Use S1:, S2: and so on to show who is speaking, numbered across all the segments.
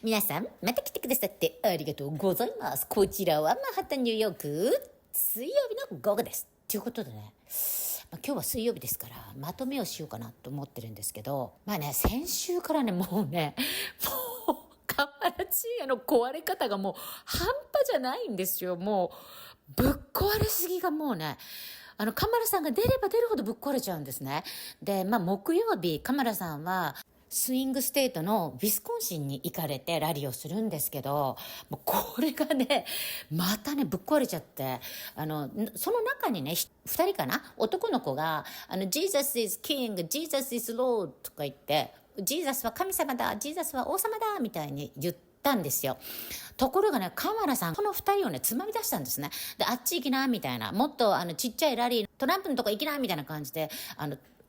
S1: 皆さんまた来てくださってありがとうございます。こちらはマンハッタンニューヨーク水曜日の午後です。ということでね、今日は水曜日ですからまとめをしようかなと思ってるんですけど、先週からねもうカマラ陣営の壊れ方がもう半端じゃないんですよ。もうぶっ壊れすぎがもうね、カマラさんが出れば出るほどぶっ壊れちゃうんですね。で、木曜日カマラさんはスイングステートのウィスコンシンに行かれてラリーをするんですけど、もうこれがねまたねぶっ壊れちゃって、その中にね2人かな、男の子がJesus is King, Jesus is Lord とか言って、ジーザスは神様だ、ジーザスは王様だみたいに言ったんですよ。ところがね、カマラさんこの2人をねつまみ出したんですね。で、あっち行きなみたいな、もっとちっちゃいラリートランプのとこ行きなみたいな感じで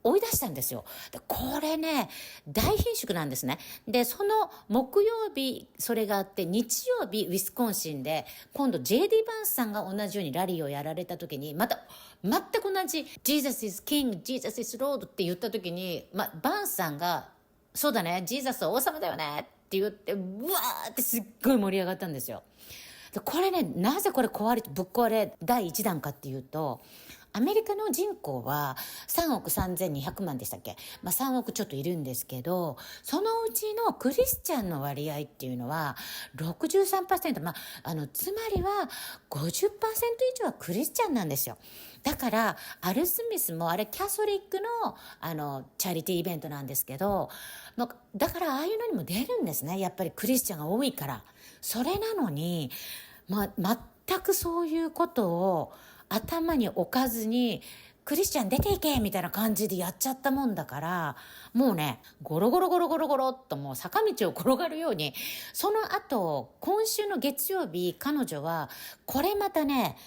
S1: 追い出したんですよ。で、これね大貧縮なんですね。で、その木曜日それがあって、日曜日ウィスコンシンで今度 JD バンスさんが同じようにラリーをやられた時に、また全く同じ Jesus is King, Jesus is Lord って言った時に、バンスさんがそうだね、ジーザスは王様だよねって言って、うわーってすっごい盛り上がったんですよ。で、これね、なぜこれぶっ壊れ第1弾かっていうと、アメリカの人口は3億3200万でしたっけ、3億ちょっといるんですけど、そのうちのクリスチャンの割合っていうのは 63%、つまりは 50% 以上はクリスチャンなんですよ。だからアルスミスもあれキャソリックのチャリティーイベントなんですけど、だからああいうのにも出るんですね。やっぱりクリスチャンが多いから。それなのに全くそういうことを頭に置かずに、クリスチャン出ていけみたいな感じでやっちゃったもんだから、もうねゴロゴロゴロゴロゴロっともう坂道を転がるように、その後今週の月曜日彼女はこれまたね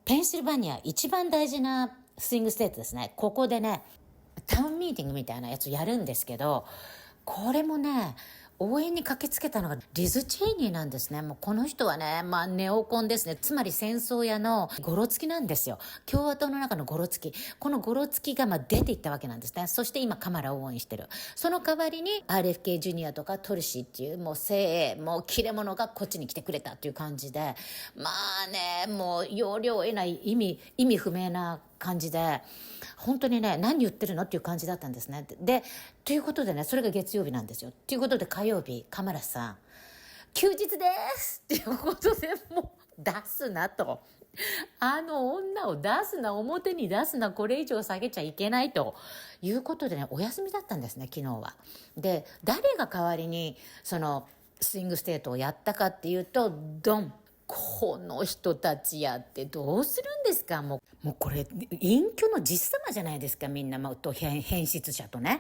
S1: ペンシルバニア一番大事なスイングステートですね、ここでねタウンミーティングみたいなやつやるんですけど、これもね応援に駆けつけたのがリズ・チェイニーなんですね。もうこの人はね、ネオコンですね。つまり戦争屋のゴロつきなんですよ。共和党の中のゴロつき。このゴロつきが出ていったわけなんですね。そして今カマラを応援してる。その代わりに RFK ジュニアとかトルシーっていうもう精鋭、もう切れ者がこっちに来てくれたっていう感じで、もう要領を得ない意味不明な感じで、本当にね何言ってるのっていう感じだったんですね。で、ということでね、それが月曜日なんですよ。ということで火曜日カマラさん休日ですっていうことで、もう出すなと、女を出すな、表に出すな、これ以上下げちゃいけないということでね、お休みだったんですね昨日は。で、誰が代わりにそのスイングステートをやったかっていうと、ドン、この人たちやってどうするんですか。もうこれ隠居の実様じゃないですか、みんな変質者とね。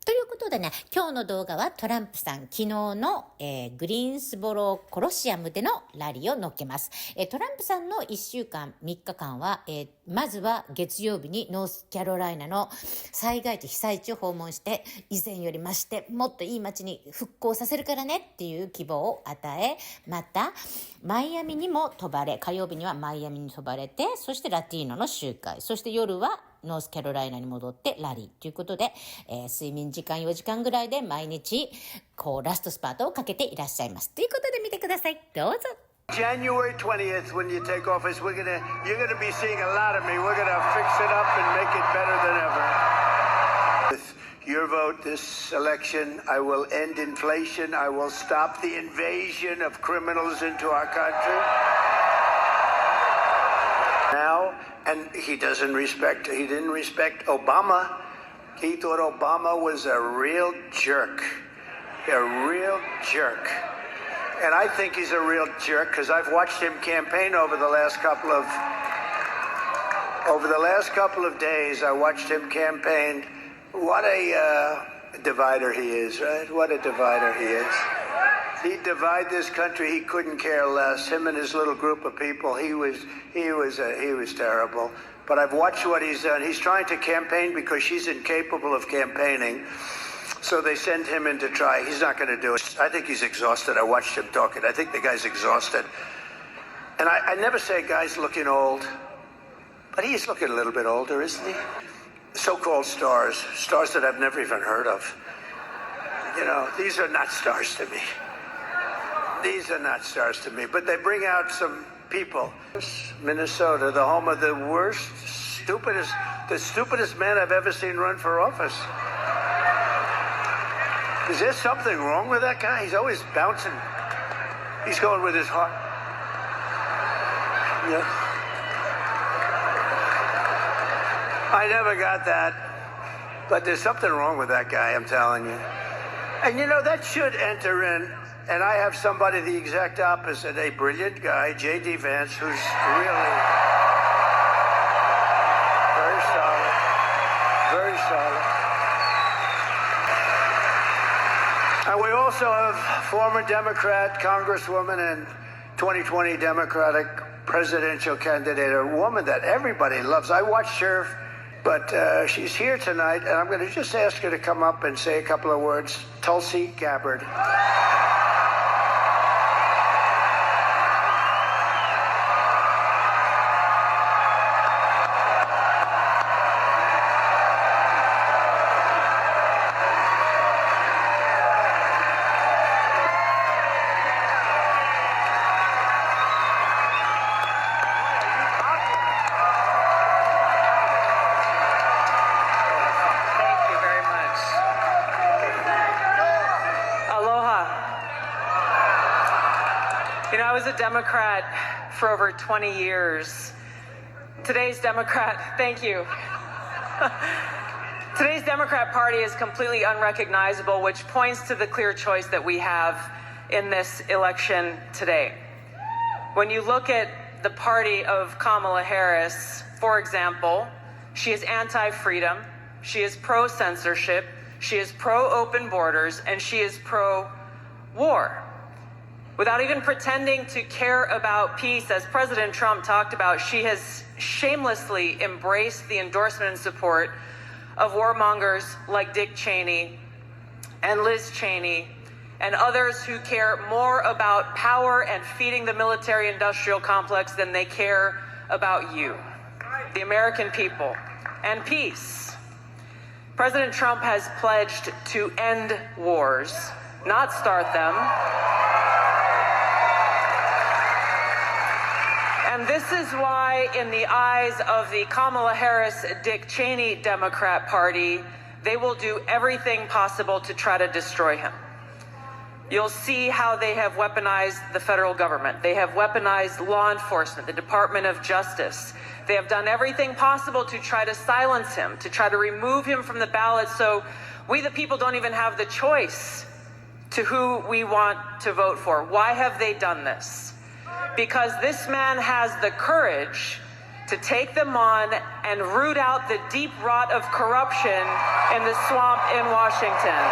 S1: ということでね、今日の動画はトランプさん昨日の、グリーンスボロコロシアムでのラリーを載っけます。トランプさんの1週間3日間は、まずは月曜日にノースキャロライナの災害地被災地を訪問して、以前より増してもっといい街に復興させるからねっていう希望を与え、またマイアミにも飛ばれ、火曜日にはマイアミに飛ばれて、そしてラティーノの集会、そして夜はノースキャロライナに戻ってラリーということで、睡眠時間4時間ぐらいで毎日ラストスパートをかけていらっしゃいます。ということで見てください、どうぞ。
S2: January 20th, when you take office, you're gonna be seeing a lot of me. We're gonna fix it up and make it better than ever. With your vote this election, I will end inflation. I will stop the invasion of criminals into our country. Now, and he didn't respect Obama. He thought Obama was a real jerk. And I think he's a real jerk because I've watched him campaign over the last couple of days. I watched him campaign. What a divider he is, right? What a divider he is. He'd divide this country. He couldn't care less. Him and his little group of people. He was terrible. But I've watched what he's done. He's trying to campaign because she's incapable of campaigning. So they send him in to try. He's not going to do it. I think he's exhausted. I watched him talking. I think the guy's exhausted. And I never say a guy's looking old, but he is looking a little bit older, isn't he? So-called stars that I've never even heard of. You know, these are not stars to me. These are not stars to me. But they bring out some people. Minnesota, the home of the stupidest man I've ever seen run for office. Is there something wrong with that guy? He's always bouncing. He's going with his heart. Yeah. I never got that. But there's something wrong with that guy, I'm telling you. And you know, that should enter in. And I have somebody the exact opposite, a brilliant guy, J.D. Vance, who's really very solid. Very solid. And we also have former Democrat Congresswoman and 2020 Democratic presidential candidate, a woman that everybody loves. I watched her, but she's here tonight, and I'm going to just ask her to come up and say a couple of words. Tulsi Gabbard.
S3: You know, I was a Democrat for over 20 years. Today's Democrat, thank you. Today's Democrat Party is completely unrecognizable, which points to the clear choice that we have in this election today. When you look at the party of Kamala Harris, for example, she is anti-freedom, she is pro-censorship, she is pro-open borders, and she is pro-war. Without even pretending to care about peace, as President Trump talked about, she has shamelessly embraced the endorsement and support of warmongers like Dick Cheney and Liz Cheney and others who care more about power and feeding the military-industrial complex than they care about you, the American people, and peace. President Trump has pledged to end wars, not start them. And this is why, in the eyes of the Kamala Harris-Dick Cheney Democrat Party, they will do everything possible to try to destroy him. You'll see how they have weaponized the federal government. They have weaponized law enforcement, the Department of Justice. They have done everything possible to try to silence him, to try to remove him from the ballot, so we the people don't even have the choice to who we want to vote for. Why have they done this? Because this man has the courage to take them on and root out the deep rot of corruption in the swamp in Washington.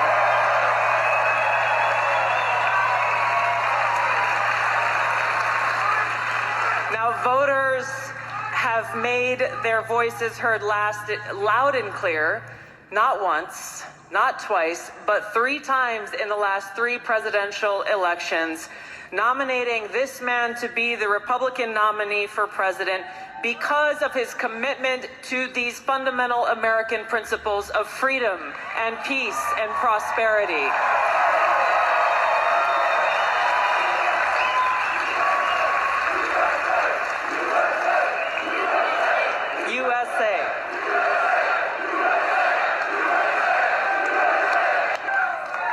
S3: Now, voters have made their voices heard loud and clear, not once, not twice, but 3 times in the last 3 presidential elections, nominating this man to be the Republican nominee for president because of his commitment to these fundamental American principles of freedom and peace and prosperity. USA.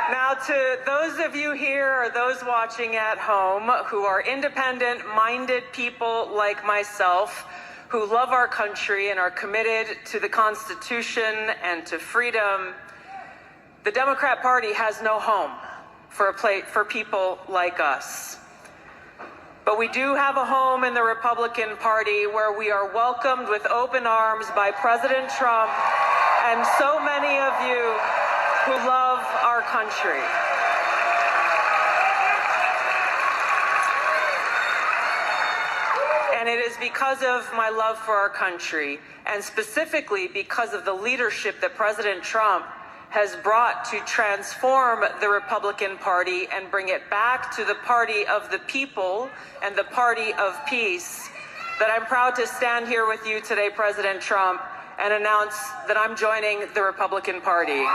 S3: Now, to those of you here or those watching at home who are independent-minded people like myself, who love our country and are committed to the Constitution and to freedom, the Democrat Party has no home for people like us. But we do have a home in the Republican Party where we are welcomed with open arms by President Trump and so many of you who love our country. And it is because of my love for our country, and specifically because of the leadership that President Trump has brought to transform the Republican Party and bring it back to the party of the people and the party of peace, that I'm proud to stand here with you today, President Trump, and announce that I'm joining the Republican Party.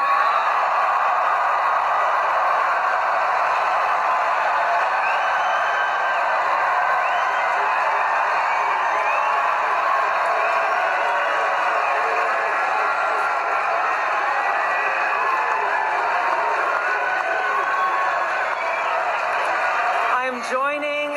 S3: am joining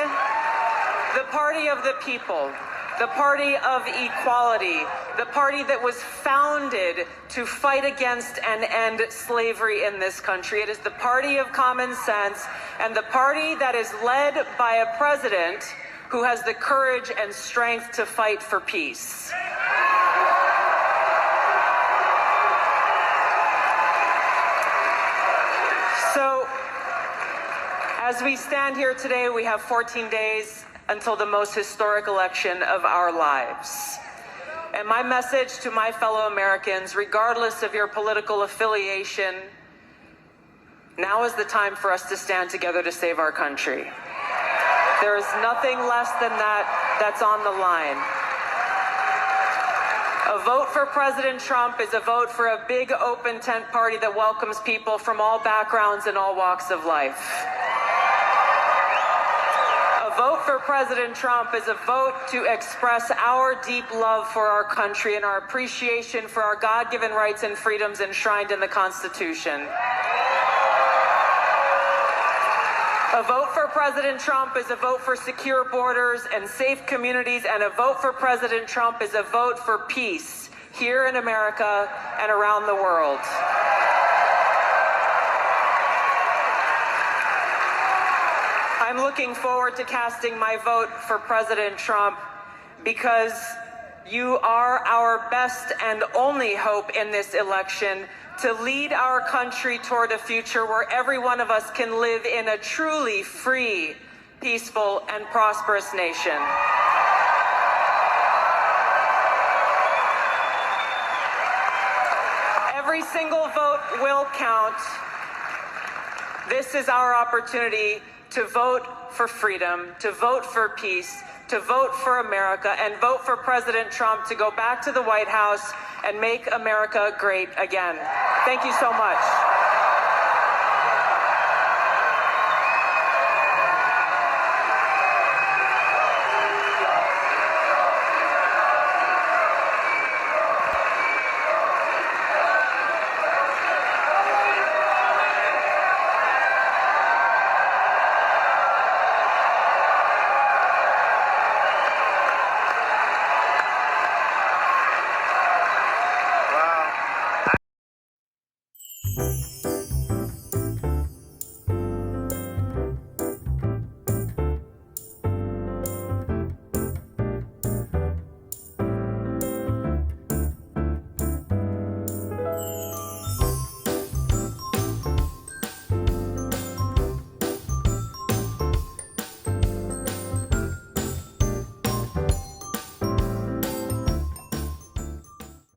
S3: the party of the people, the party of equality, the party that was founded to fight against and end slavery in this country. It is the party of common sense and the party that is led by a president who has the courage and strength to fight for peace. So, as we stand here today, we have 14 days until the most historic election of our lives. And my message to my fellow Americans, regardless of your political affiliation, now is the time for us to stand together to save our country. There is nothing less than that that's on the line. A vote for President Trump is a vote for a big open tent party that welcomes people from all backgrounds and all walks of life. A vote for President Trump is a vote to express our deep love for our country and our appreciation for our God-given rights and freedoms enshrined in the Constitution. A vote for President Trump is a vote for secure borders and safe communities, and a vote for President Trump is a vote for peace here in America and around the world. I'm looking forward to casting my vote for President Trump because you are our best and only hope in this election to lead our country toward a future where every one of us can live in a truly free, peaceful, and prosperous nation. Every single vote will count. This is our opportunity to vote for freedom, to vote for peace, to vote for America, and vote for President Trump to go back to the White House and make America great again. Thank you so much.